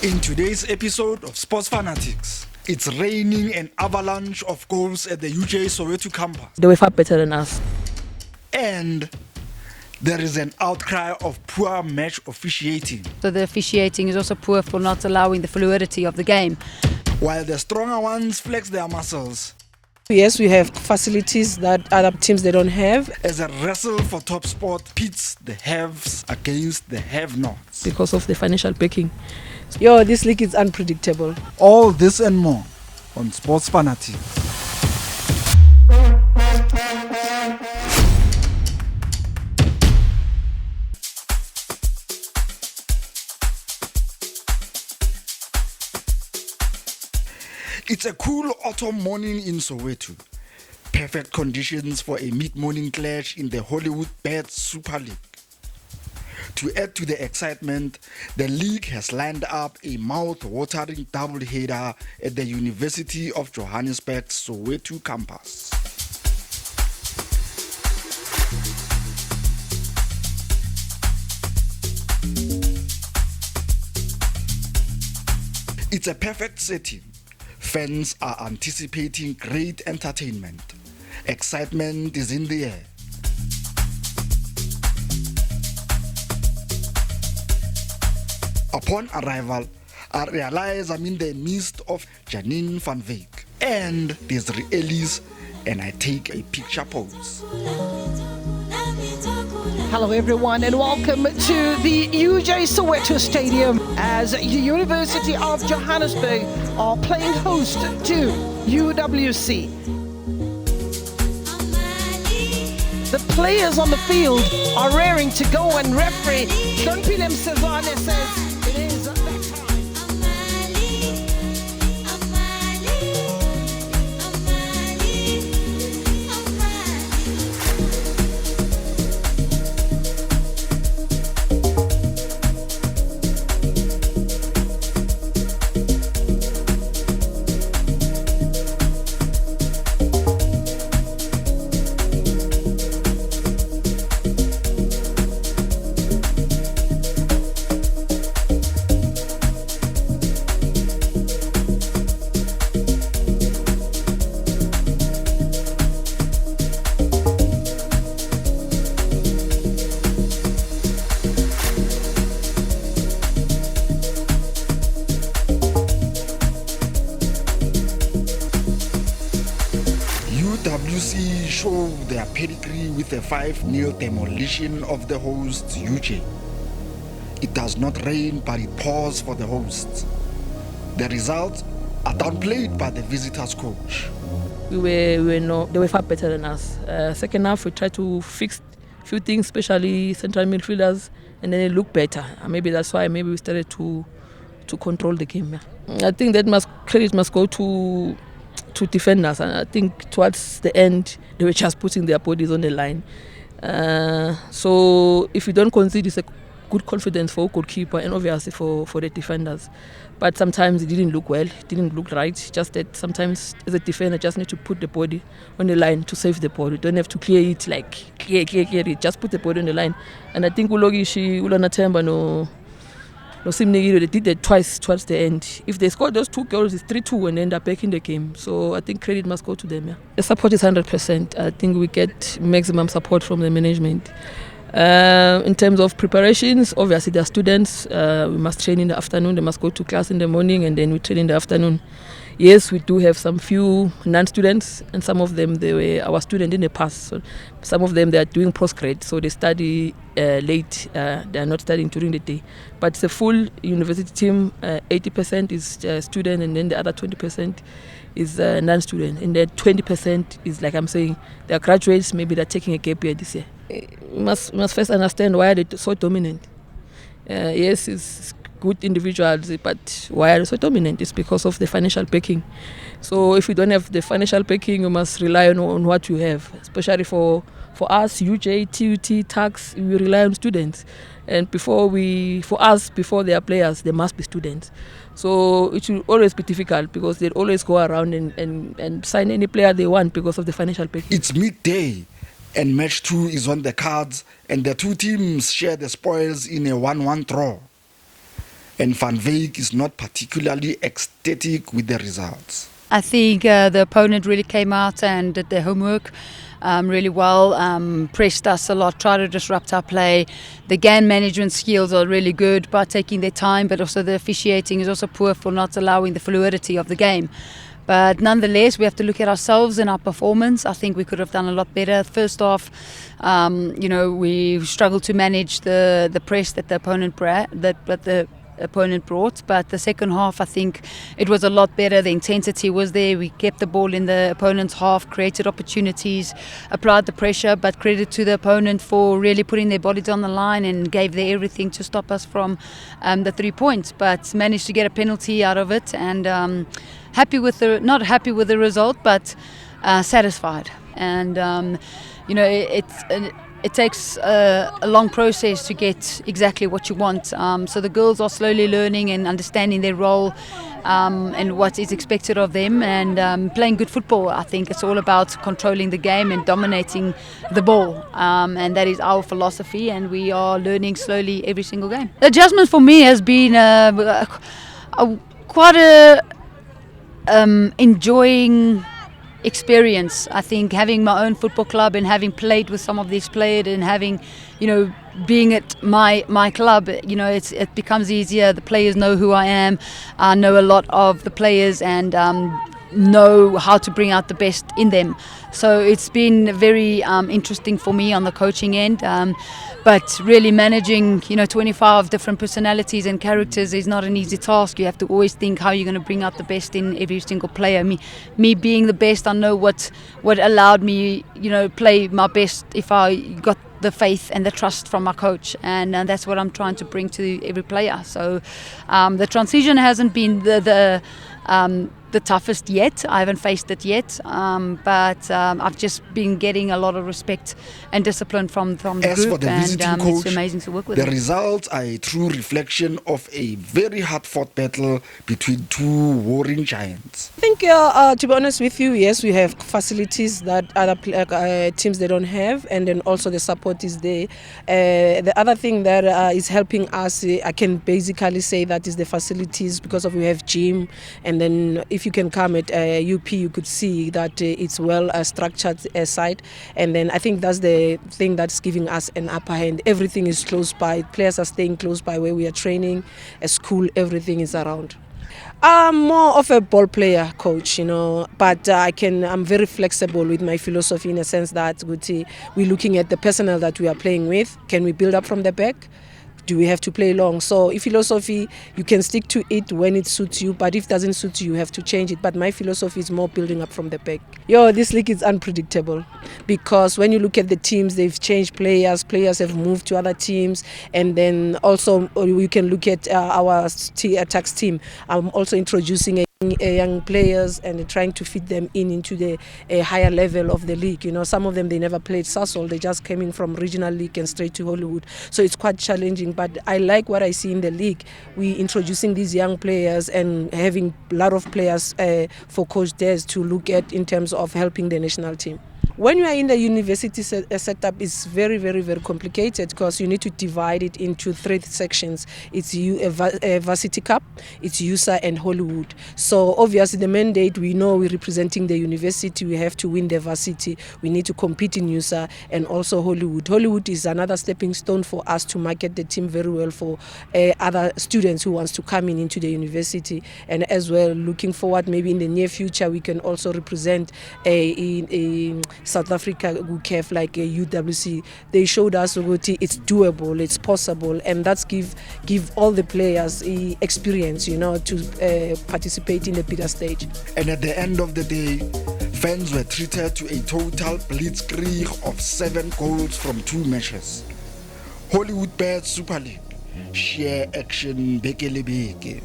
In today's episode of Sports Fanatics, it's raining an avalanche of goals at the UWC campus. They were far better than us. And there is an outcry of poor match officiating. So the officiating is also poor for not allowing the fluidity of the game. While the stronger ones flex their muscles. Yes, we have facilities that other teams they don't have. As a wrestle for top spot pits the haves against the have-nots. Because of the financial backing. This league is unpredictable. All this and more on Sports Fanatics. It's a cool autumn morning in Soweto. Perfect conditions for a mid-morning clash in the Hollywood Bad Super League. To add to the excitement, the league has lined up a mouth-watering doubleheader at the University of Johannesburg's Soweto campus. It's a perfect setting. Fans are anticipating great entertainment. Excitement is in the air. Upon arrival, I realize I'm in the midst of Janine van Wyk and Desiree Ellis, and I take a picture pose. Hello everyone and welcome to the UWC Stadium as the University of Johannesburg are playing host to UWC. The players on the field are raring to go and referee Hlonpile Msezwane says it is that time. UWC show their pedigree with a 5-0 demolition of the hosts UJ. It does not rain, but it pours for the hosts. The results are downplayed by the visitors' coach. They were far better than us. Second half, we tried to fix a few things, especially central midfielders, and then it looked better. Maybe that's why we started to control the game. Yeah. I think that credit must go to defenders, and I think towards the end they were just putting their bodies on the line. So if you don't concede, it's a good confidence for a goalkeeper and obviously for the defenders. But sometimes it didn't look well, it didn't look right. Just that sometimes as a defender, just need to put the body on the line to save the ball. You don't have to clear it like clear it. Just put the body on the line. And I think Ulogishi, Ulanatemba, they did that twice towards the end. If they scored those 2 goals, it's 3-2 and end up back in the game. So I think credit must go to them. Yeah. The support is 100%. I think we get maximum support from the management. In terms of preparations, obviously there are students. We must train in the afternoon. They must go to class in the morning and then we train in the afternoon. Yes, we do have some few non-students, and some of them they were our students in the past. So some of them they are doing postgrad, so they study late. They are not studying during the day. But it's a full university team. 80% is student, and then the other 20% is non-student. And the 20% is, like I'm saying, they are graduates. Maybe they're taking a gap year this year. We must first understand why they're so dominant. Yes, it's good individuals, but why are they so dominant? It's because of the financial backing. So if you don't have the financial backing, you must rely on what you have. Especially for us, UJ, TUT, tax, we rely on students. And before they are players, they must be students. So it will always be difficult because they'll always go around and sign any player they want because of the financial backing. It's midday and match 2 is on the cards, and the two teams share the spoils in a 1-1 draw. and Van Wyk is not particularly ecstatic with the results. I think the opponent really came out and did their homework really well, pressed us a lot, tried to disrupt our play. The game management skills are really good by taking their time, but also the officiating is also poor for not allowing the fluidity of the game. But nonetheless, we have to look at ourselves and our performance. I think we could have done a lot better. First off, we struggled to manage the press that the opponent brought, but the second half I think it was a lot better. The intensity was there. We kept the ball in the opponent's half, created opportunities, applied the pressure, but credit to the opponent for really putting their bodies on the line and gave their everything to stop us from the 3 points, but managed to get a penalty out of it, and not happy with the result, but satisfied. And it takes a long process to get exactly what you want. So the girls are slowly learning and understanding their role and what is expected of them, and playing good football. I think it's all about controlling the game and dominating the ball, and that is our philosophy, and we are learning slowly every single game. The adjustment for me has been quite a enjoying experience. I think having my own football club and having played with some of these players and having, being at my club, it becomes easier. The players know who I am. I know a lot of the players and know how to bring out the best in them. So it's been very interesting for me on the coaching end. But really managing, 25 different personalities and characters is not an easy task. You have to always think how you're going to bring out the best in every single player. Me being the best, I know what allowed me, play my best if I got the faith and the trust from my coach, and that's what I'm trying to bring to every player. So the transition hasn't been the toughest yet. I haven't faced it yet, but I've just been getting a lot of respect and discipline from the As group, for the and visiting coach, it's amazing to work with the them. results are a true reflection of a very hard-fought battle between two warring giants. I think, to be honest with you, yes, we have facilities that other teams they don't have, and then also the support is there. The other thing that is helping us, I can basically say that is the facilities, because of we have gym, and then if you can come at UP, you could see that it's well structured site, and then I think that's the thing that's giving us an upper hand. Everything is close by. Players are staying close by where we are training. A school, everything is around. I'm more of a ball player coach, but I'm very flexible with my philosophy, in a sense that we're looking at the personnel that we are playing with. Can we build up from the back? Do we have to play long? So if philosophy, you can stick to it when it suits you, but if it doesn't suit you, you have to change it. But my philosophy is more building up from the back. This league is unpredictable, because when you look at the teams, they've changed players have moved to other teams, and then also you can look at our attacks team. I'm also introducing young players and trying to fit them into the higher level of the league. Some of them, they never played Sasol, they just came in from regional league and straight to Hollywood, so it's quite challenging. But I like what I see in the league. We introducing these young players and having a lot of players for Coach Des to look at in terms of helping the national team. When you are in the university setup, it's very, very, very complicated, because you need to divide it into 3 sections. It's Varsity Cup, it's USA and Hollywood. So obviously the mandate, we know we're representing the university, we have to win the varsity, we need to compete in USA and also Hollywood. Hollywood is another stepping stone for us to market the team very well for other students who wants to come into the university. And as well, looking forward, maybe in the near future, we can also represent in South Africa, who have like a UWC. They showed us it's doable, it's possible, and that's give all the players experience, to participate in the bigger stage. And at the end of the day, fans were treated to a total blitzkrieg of 7 goals from 2 matches. Hollywood Bet Super League, share action, beke le beke.